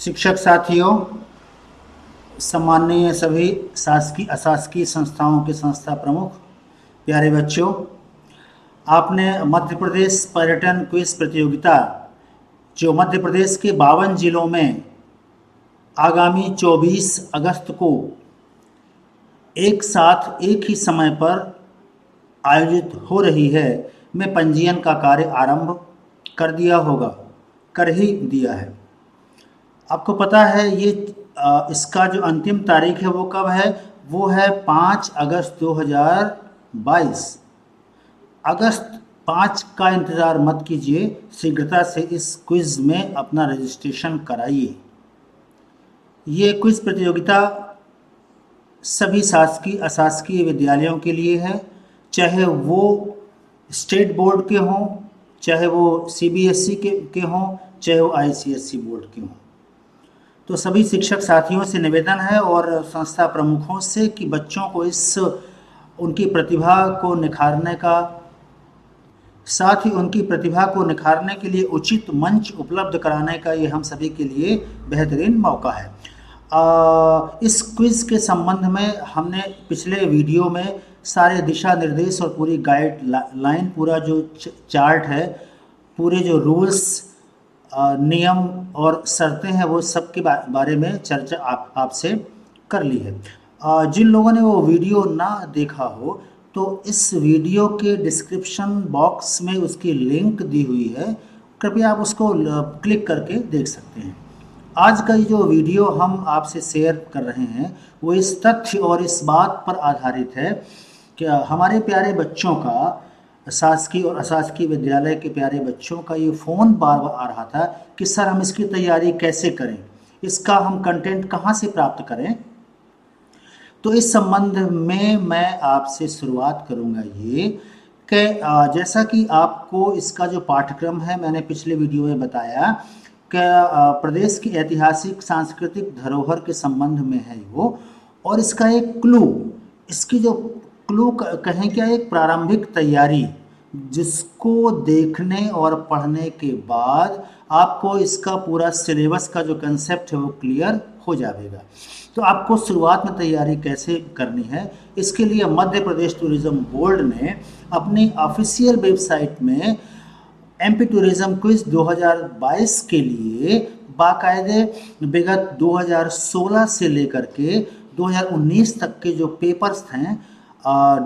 शिक्षक साथियों, सम्माननीय सभी शासकीय अशासकीय संस्थाओं के संस्था प्रमुख, प्यारे बच्चों, आपने मध्य प्रदेश पर्यटन क्विज प्रतियोगिता जो मध्य प्रदेश के 52 जिलों में आगामी 24 अगस्त को एक साथ एक ही समय पर आयोजित हो रही है, में पंजीयन का कार्य आरंभ कर ही दिया है। आपको पता है ये इसका जो अंतिम तारीख है वो कब है? वो है 5 अगस्त 2022। अगस्त 5 का इंतज़ार मत कीजिए, शीघ्रता से इस क्विज़ में अपना रजिस्ट्रेशन कराइए। ये क्विज़ प्रतियोगिता सभी शासकीय अशासकीय विद्यालयों के लिए है, चाहे वो स्टेट बोर्ड के हों, चाहे वो सीबीएसई के हों, चाहे वो आईसीएसई बोर्ड के हों। तो सभी शिक्षक साथियों से निवेदन है और संस्था प्रमुखों से कि बच्चों को उनकी प्रतिभा को निखारने का, साथ ही उनकी प्रतिभा को निखारने के लिए उचित मंच उपलब्ध कराने का ये हम सभी के लिए बेहतरीन मौका है। इस क्विज़ के संबंध में हमने पिछले वीडियो में सारे दिशा निर्देश और पूरी गाइडलाइन, पूरा जो चार्ट है, पूरे जो रूल्स, नियम और शर्तें हैं, वो सब के बारे में चर्चा आपसे कर ली है। जिन लोगों ने वो वीडियो ना देखा हो तो इस वीडियो के डिस्क्रिप्शन बॉक्स में उसकी लिंक दी हुई है, कृपया आप उसको क्लिक करके देख सकते हैं। आज का ये जो वीडियो हम आपसे शेयर कर रहे हैं वो इस तथ्य और इस बात पर आधारित है कि हमारे प्यारे बच्चों का, शासकीय और अशासकीय विद्यालय के प्यारे बच्चों का ये फ़ोन बार बार आ रहा था कि सर हम इसकी तैयारी कैसे करें, इसका हम कंटेंट कहाँ से प्राप्त करें। तो इस संबंध में मैं आपसे शुरुआत करूँगा ये कि जैसा कि आपको इसका जो पाठ्यक्रम है, मैंने पिछले वीडियो में बताया कि प्रदेश की ऐतिहासिक सांस्कृतिक धरोहर के संबंध में है वो, और इसका एक इसकी जो क्लू कहें क्या, एक प्रारंभिक तैयारी, जिसको देखने और पढ़ने के बाद आपको इसका पूरा सिलेबस का जो कंसेप्ट है वो क्लियर हो जाएगा। तो आपको शुरुआत में तैयारी कैसे करनी है, इसके लिए मध्य प्रदेश टूरिज्म बोर्ड ने अपनी ऑफिशियल वेबसाइट में एमपी टूरिज्म क्विज 2022 के लिए बाकायदे विगत 2016 से लेकर के 2019 तक के जो पेपर्स हैं,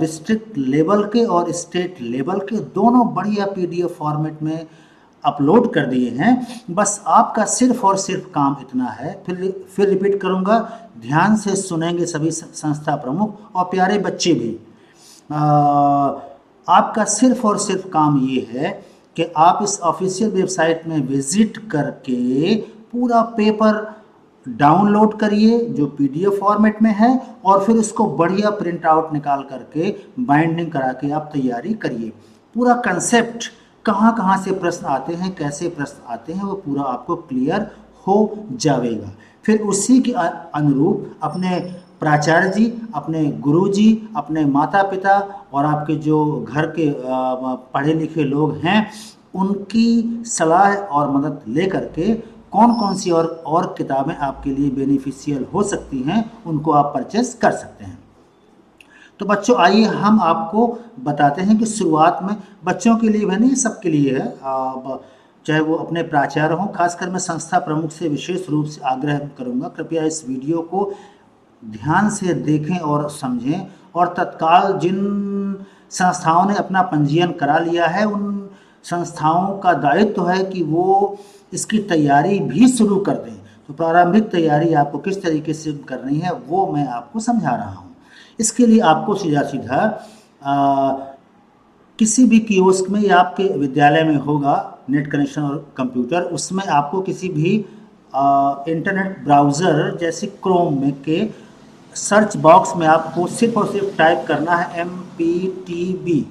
डिस्ट्रिक्ट लेवल के और स्टेट लेवल के, दोनों बढ़िया पीडीएफ फॉर्मेट में अपलोड कर दिए हैं। बस आपका सिर्फ और सिर्फ काम इतना है, फिर रिपीट करूंगा, ध्यान से सुनेंगे सभी संस्था प्रमुख और प्यारे बच्चे भी। आपका सिर्फ और सिर्फ काम ये है कि आप इस ऑफिशियल वेबसाइट में विजिट करके पूरा पेपर डाउनलोड करिए जो पीडीएफ फॉर्मेट में है, और फिर उसको बढ़िया प्रिंट आउट निकाल करके बाइंडिंग करा के आप तैयारी करिए। पूरा कंसेप्ट, कहाँ कहाँ से प्रश्न आते हैं, कैसे प्रश्न आते हैं, वो पूरा आपको क्लियर हो जाएगा। फिर उसी के अनुरूप अपने प्राचार्य जी, अपने गुरु जी, अपने माता पिता और आपके जो घर के पढ़े लिखे लोग हैं, उनकी सलाह और मदद लेकर के कौन कौन सी और किताबें आपके लिए बेनिफिशियल हो सकती हैं, उनको आप परचेस कर सकते हैं। तो बच्चों, आइए हम आपको बताते हैं कि शुरुआत में बच्चों के लिए नहीं, सबके लिए है, चाहे वो अपने प्राचार्य हों। खासकर मैं संस्था प्रमुख से विशेष रूप से आग्रह करूंगा, कृपया इस वीडियो को ध्यान से देखें और समझें, और तत्काल जिन संस्थाओं ने अपना पंजीयन करा लिया है उन संस्थाओं का दायित्व है कि वो इसकी तैयारी भी शुरू कर दें। तो प्रारंभिक तैयारी आपको किस तरीके से करनी है वो मैं आपको समझा रहा हूँ। इसके लिए आपको सीधा किसी भी कियोस्क में या आपके विद्यालय में होगा नेट कनेक्शन और कंप्यूटर, उसमें आपको किसी भी इंटरनेट ब्राउज़र जैसे क्रोम में के सर्च बॉक्स में आपको सिर्फ और सिर्फ टाइप करना है MPTB,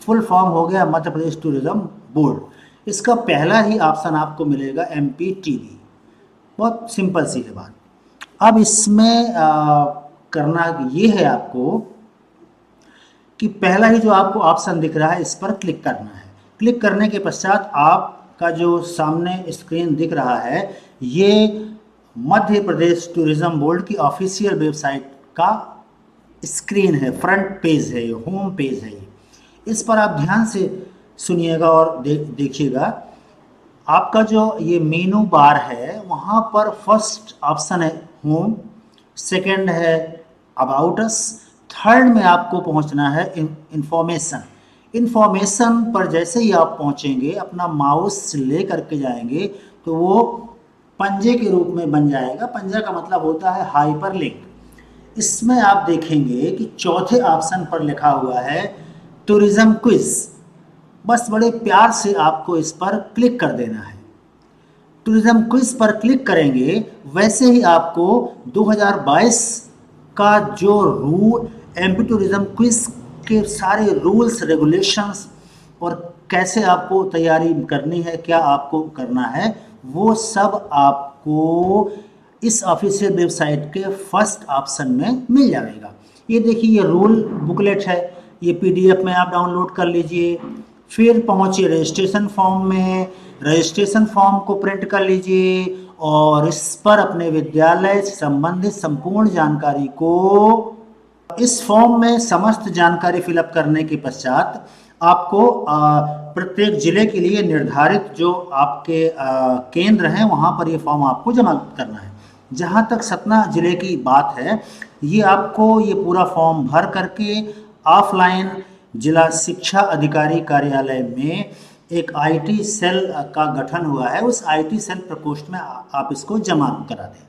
फुल फॉर्म हो गया मध्य प्रदेश टूरिज्म बोर्ड। इसका पहला ही ऑप्शन आपको मिलेगा MPTB। बहुत सिंपल सी है बात। अब इसमें करना ये है आपको कि पहला ही जो आपको ऑप्शन दिख रहा है इस पर क्लिक करना है। क्लिक करने के पश्चात आपका जो सामने स्क्रीन दिख रहा है ये मध्य प्रदेश टूरिज्म बोर्ड की ऑफिशियल वेबसाइट का स्क्रीन है, फ्रंट पेज है, होम पेज है। इस पर आप ध्यान से सुनिएगा और देखिएगा। आपका जो ये मेनू बार है वहाँ पर फर्स्ट ऑप्शन है होम, सेकंड है अबाउट अस, थर्ड में आपको पहुँचना है इंफॉर्मेशन। इंफॉर्मेशन पर जैसे ही आप पहुँचेंगे, अपना माउस ले करके जाएंगे तो वो पंजे के रूप में बन जाएगा। पंजा का मतलब होता है हाइपरलिंक। इसमें आप देखेंगे कि चौथे ऑप्शन पर लिखा हुआ है टूरिज्म क्विज। बस बड़े प्यार से आपको इस पर क्लिक कर देना है। टूरिज्म क्विज पर क्लिक करेंगे, वैसे ही आपको 2022 का जो रूल एमपी टूरिज्म क्विज के सारे रूल्स रेगुलेशंस और कैसे आपको तैयारी करनी है, क्या आपको करना है, वो सब आपको इस ऑफिशियल वेबसाइट के फर्स्ट ऑप्शन में मिल जाएगा। ये देखिए, ये रूल बुकलेट है, ये पीडीएफ में आप डाउनलोड कर लीजिए। फिर पहुंचिए रजिस्ट्रेशन फॉर्म में, रजिस्ट्रेशन फॉर्म को प्रिंट कर लीजिए और इस पर अपने विद्यालय से संबंधित संपूर्ण जानकारी को, इस फॉर्म में समस्त जानकारी फिलअप करने के पश्चात आपको प्रत्येक जिले के लिए निर्धारित जो आपके केंद्र हैं वहाँ पर ये फॉर्म आपको जमा करना है। जहाँ तक सतना जिले की बात है, ये आपको ये पूरा फॉर्म भर करके ऑफलाइन जिला शिक्षा अधिकारी कार्यालय में एक आईटी सेल का गठन हुआ है, उस आईटी सेल प्रकोष्ठ में आप इसको जमा करा दें।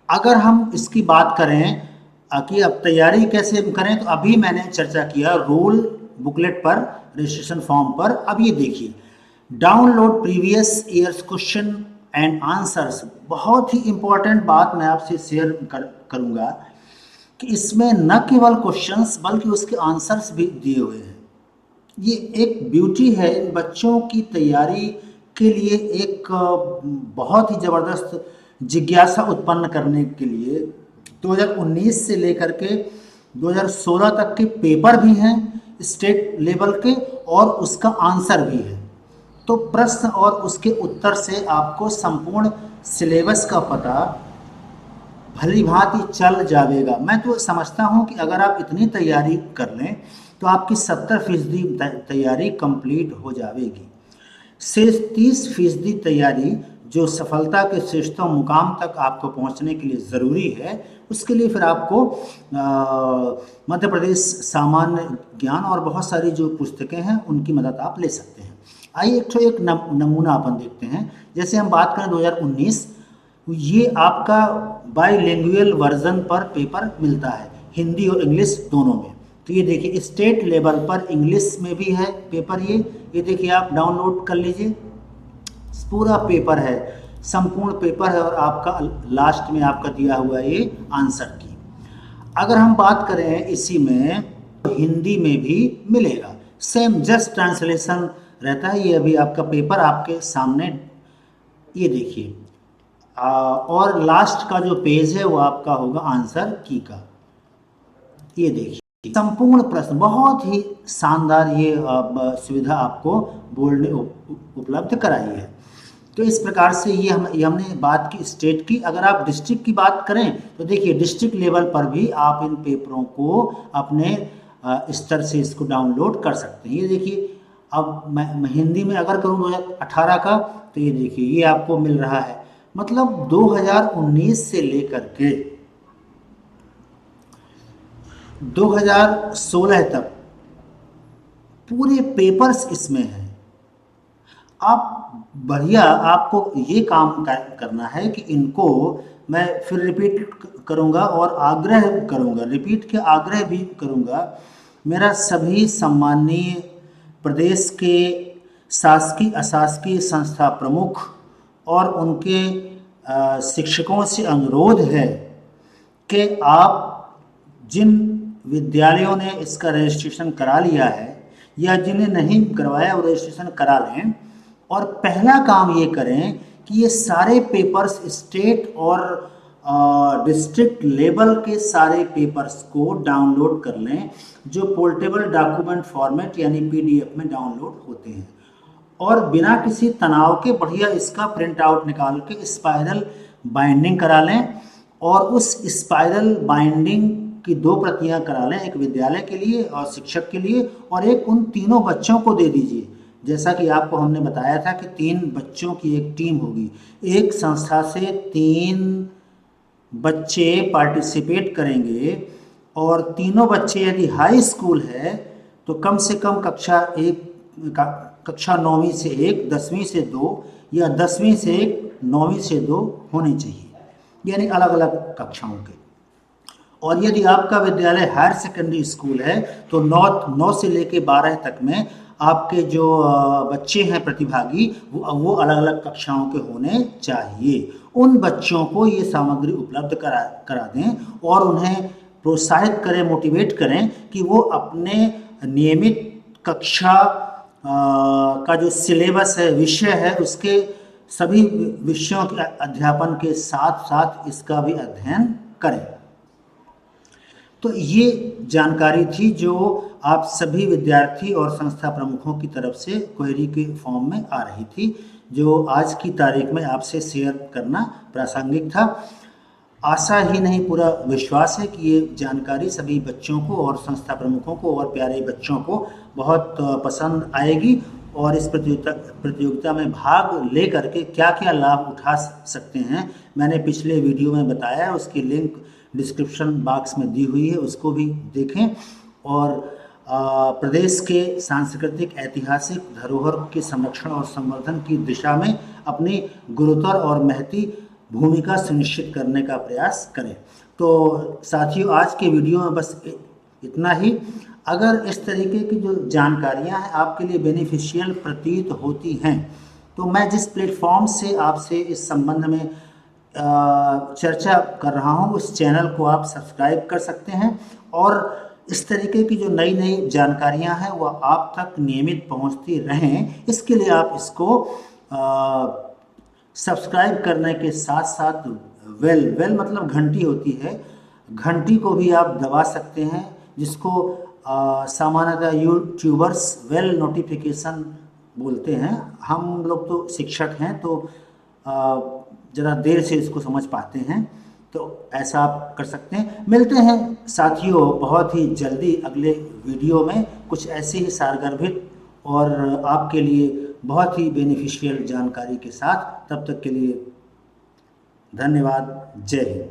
अगर हम इसकी बात करें कि अब तैयारी कैसे करें, तो अभी मैंने चर्चा किया रूल बुकलेट पर, रजिस्ट्रेशन फॉर्म पर। अब ये देखिए, download previous years question and answers. बहुत ही इंपॉर्टेंट बात मैं आपसे शेयर करूंगा कि इसमें न केवल क्वेश्चंस बल्कि उसके आंसर्स भी दिए हुए हैं। ये एक ब्यूटी है बच्चों की तैयारी के लिए, एक बहुत ही ज़बरदस्त जिज्ञासा उत्पन्न करने के लिए। 2019 से लेकर के 2016 तक के पेपर भी हैं स्टेट लेवल के, और उसका आंसर भी है। तो प्रश्न और उसके उत्तर से आपको संपूर्ण सिलेबस का पता भली भांति चल जाएगा। मैं तो समझता हूं कि अगर आप इतनी तैयारी कर लें तो आपकी 70% तैयारी कंप्लीट हो जाएगी। शेष 30% तैयारी जो सफलता के श्रेष्ठतम मुकाम तक आपको पहुंचने के लिए ज़रूरी है, उसके लिए फिर आपको मध्य प्रदेश सामान्य ज्ञान और बहुत सारी जो पुस्तकें हैं उनकी मदद आप ले सकते हैं। आइए एक नमूना अपन देखते हैं। जैसे हम बात करें 2019, ये आपका बाईलिंगुअल वर्जन पर पेपर मिलता है, हिंदी और इंग्लिश दोनों में। तो ये देखिए, स्टेट लेवल पर इंग्लिश में भी है पेपर। ये देखिए, आप डाउनलोड कर लीजिए, पूरा पेपर है, संपूर्ण पेपर है, और आपका लास्ट में आपका दिया हुआ ये आंसर की। अगर हम बात करें इसी में, हिंदी में भी मिलेगा, सेम जस्ट ट्रांसलेशन रहता है। ये अभी आपका पेपर आपके सामने, ये देखिए, और लास्ट का जो पेज है वो आपका होगा आंसर की का। ये देखिए, संपूर्ण प्रश्न, बहुत ही शानदार ये सुविधा आपको बोर्ड ने उपलब्ध कराई है। तो इस प्रकार से ये हमने बात की स्टेट की। अगर आप डिस्ट्रिक्ट की बात करें तो देखिए, डिस्ट्रिक्ट लेवल पर भी आप इन पेपरों को अपने स्तर से इसको डाउनलोड कर सकते हैं। ये देखिए, अब मैं हिंदी में अगर करूँ 2018 का, तो ये देखिए, ये आपको मिल रहा है। मतलब 2019 से लेकर के 2016 तक पूरे पेपर्स इसमें हैं। आप बढ़िया, आपको ये काम करना है कि इनको मैं फिर रिपीट करूँगा और आग्रह करूँगा, रिपीट के आग्रह भी करूँगा। मेरा सभी सम्माननीय प्रदेश के शासकीय अशासकीय संस्था प्रमुख और उनके शिक्षकों से अनुरोध है कि आप जिन विद्यालयों ने इसका रजिस्ट्रेशन करा लिया है या जिन्हें नहीं करवाया वो रजिस्ट्रेशन करा लें, और पहला काम ये करें कि ये सारे पेपर्स स्टेट और डिस्ट्रिक्ट लेवल के सारे पेपर्स को डाउनलोड कर लें, जो पोर्टेबल डॉक्यूमेंट फॉर्मेट यानी पीडीएफ में डाउनलोड होते हैं, और बिना किसी तनाव के बढ़िया इसका प्रिंट आउट निकाल के स्पाइरल बाइंडिंग करा लें और उस स्पाइरल बाइंडिंग की 2 प्रतियां करा लें, एक विद्यालय के लिए और शिक्षक के लिए और एक उन तीनों बच्चों को दे दीजिए। जैसा कि आपको हमने बताया था कि 3 बच्चों की एक टीम होगी, एक संस्था से 3 बच्चे पार्टिसिपेट करेंगे और तीनों बच्चे यदि हाई स्कूल है तो कम से कम कक्षा 9वीं से 1, 10वीं से 2 या 10वीं से 1, 9वीं से 2 होने चाहिए, यानी अलग अलग कक्षाओं के। और यदि आपका विद्यालय हायर सेकेंडरी स्कूल है तो 9 से लेकर 12 तक में आपके जो बच्चे हैं प्रतिभागी वो अलग अलग कक्षाओं के होने चाहिए। उन बच्चों को ये सामग्री उपलब्ध करा दें और उन्हें प्रोत्साहित करें, मोटिवेट करें कि वो अपने नियमित कक्षा का जो सिलेबस है, विषय है, उसके सभी विषयों के अध्यापन के साथ साथ इसका भी अध्ययन करें। तो ये जानकारी थी जो आप सभी विद्यार्थी और संस्था प्रमुखों की तरफ से क्वेरी के फॉर्म में आ रही थी, जो आज की तारीख में आपसे शेयर करना प्रासंगिक था। आशा ही नहीं पूरा विश्वास है कि ये जानकारी सभी बच्चों को और संस्था प्रमुखों को और प्यारे बच्चों को बहुत पसंद आएगी और इस प्रतियोगिता में भाग ले करके क्या क्या लाभ उठा सकते हैं मैंने पिछले वीडियो में बताया, उसकी लिंक डिस्क्रिप्शन बॉक्स में दी हुई है, उसको भी देखें। और प्रदेश के सांस्कृतिक ऐतिहासिक धरोहर के संरक्षण और संवर्धन की दिशा में अपनी गुरुतर और महती भूमिका सुनिश्चित करने का प्रयास करें। तो साथियों, आज के वीडियो में बस इतना ही। अगर इस तरीके की जो जानकारियां हैं आपके लिए बेनिफिशियल प्रतीत होती हैं तो मैं जिस प्लेटफॉर्म से आपसे इस संबंध में चर्चा कर रहा हूं उस चैनल को आप सब्सक्राइब कर सकते हैं और इस तरीके की जो नई नई जानकारियां हैं वह आप तक नियमित पहुंचती रहें, इसके लिए आप इसको सब्सक्राइब करने के साथ साथ वेल मतलब घंटी होती है, घंटी को भी आप दबा सकते हैं, जिसको सामान्यतः यूट्यूबर्स वेल नोटिफिकेशन बोलते हैं। हम लोग तो शिक्षक हैं तो ज़रा देर से इसको समझ पाते हैं, तो ऐसा आप कर सकते हैं। मिलते हैं साथियों बहुत ही जल्दी अगले वीडियो में कुछ ऐसे ही सारगर्भित और आपके लिए बहुत ही बेनिफिशियल जानकारी के साथ। तब तक के लिए धन्यवाद। जय हिंद।